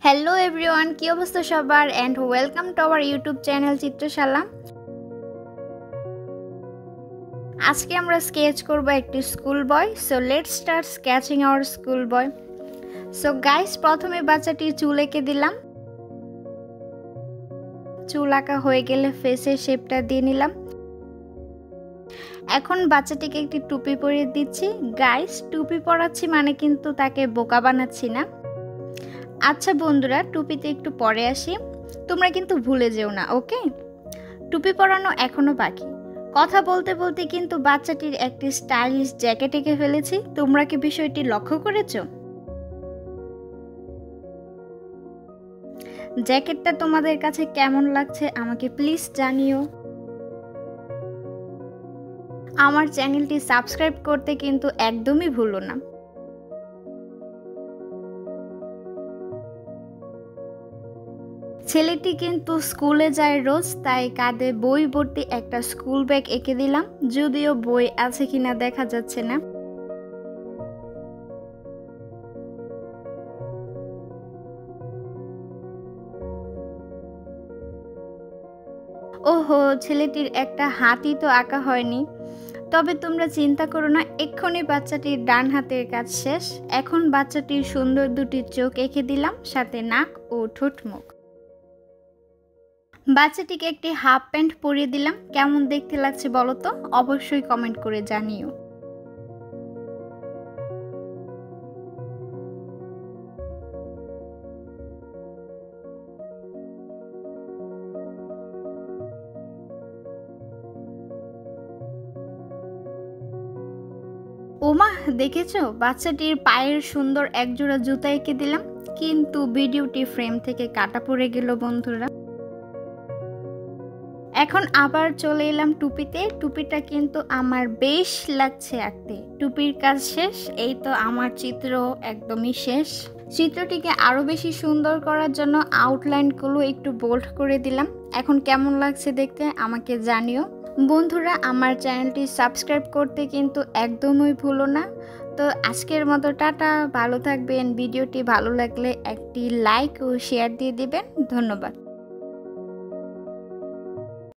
Hello everyone, কি অবস্থা সবার and welcome to our YouTube channel Chitrashala. আজকে আমরা স্কেচ করব একটি school boy. So let's start sketching our school boy. So guys, প্রথমে বাচ্চাটির চুল এঁকে দিলাম। চুল আঁকা হয়ে গেলে ফেসের শেপটা দিয়ে নিলাম। এখন বাচ্চাটিকে একটি টুপি পরিয়ে দিচ্ছি। গাইস, টুপি পরাচ্ছি মানে কিন্তু তাকে বোকা বানাচ্ছি না। আচ্ছা বন্ধুরা, টুপিতে একটু পরে আসি, তোমরা কিন্তু ভুলে যেও না, ওকে? টুপি পরানো এখনো বাকি। কথা বলতে বলতে কিন্তু বাচ্চাটির একটি স্টাইলিশ জ্যাকেট এঁকে ফেলেছি। তোমরা কি বিষয়টি লক্ষ্য করেছো? জ্যাকেটটা তোমাদের কাছে কেমন লাগছে আমাকে প্লিজ জানিও। আমার চ্যানেলটি সাবস্ক্রাইব করতে কিন্তু একদমই ভুলো না। ছেলেটি কিন্তু স্কুলে যায় রোজ, তাই কাঁধে বই ভর্তি একটা স্কুল ব্যাগ এঁকে দিলাম, যদিও বই আছে কিনা দেখা যাচ্ছে না। ওহো, ছেলেটির একটা হাতি তো আঁকা হয়নি। তবে তোমরা চিন্তা করো না, এক্ষুনি বাচ্চাটির ডান হাতের কাজ শেষ। এখন বাচ্চাটির সুন্দর দুটি চোখ এঁকে দিলাম, সাথে নাক ও ঠোঁট মুখ। বাচ্চাটিকে একটি হাফ প্যান্ট পরিয়ে দিলাম। কেমন দেখতে লাগছে বলো তো, অবশ্যই কমেন্ট করে জানিও। ওমা, দেখেছো বাচ্চাটির পায়ের সুন্দর একজোড়া জুতা এঁকে দিলাম, কিন্তু ভিডিওটি ফ্রেম থেকে কাটা পড়ে গেল বন্ধুরা। এখন আবার চলে এলাম টুপিতে। টুপিটা কিন্তু আমার বেশ লাগছে আঁকতে। টুপির কাজ শেষ, এই তো আমার চিত্র একদমই শেষ। চিত্রটিকে আরো বেশি সুন্দর করার জন্য আউটলাইনগুলো একটু বোল্ড করে দিলাম। এখন কেমন লাগছে দেখতে আমাকে জানিও। বন্ধুরা, আমার চ্যানেলটি সাবস্ক্রাইব করতে কিন্তু একদমই ভুলো না। তো আজকের মতো টাটা, ভালো থাকবেন। ভিডিওটি ভালো লাগলে একটি লাইক ও শেয়ার দিয়ে দিবেন। ধন্যবাদ।